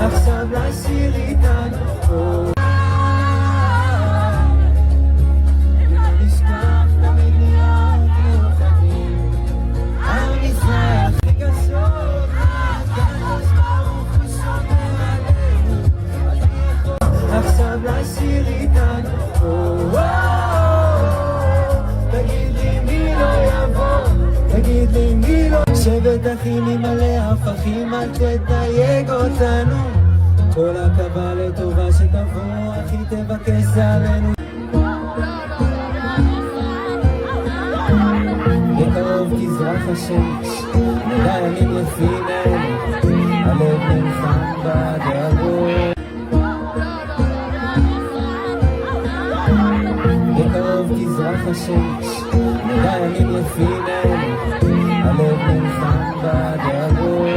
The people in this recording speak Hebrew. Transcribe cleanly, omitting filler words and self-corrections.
עכשיו לשיר איתנו נשכח תמיד להיות מאוחדים עם ישראל הכי קשות הקדוש ברוך הוא שומר עלינו עכשיו לשיר איתנו תגיד לי מי לא יבוא תגיד לי מי לא שבט אחים ממלא הפכים אל תתייג אותנו כל הקווה לטובה שתבוא אחי תבקש עלינו בקרוב תזרח השמש נראה ימים יפים אלה הלב נלחם בדאגות בקרוב תזרח השמש נראה ימים יפים אלה הלב נלחם בדאגות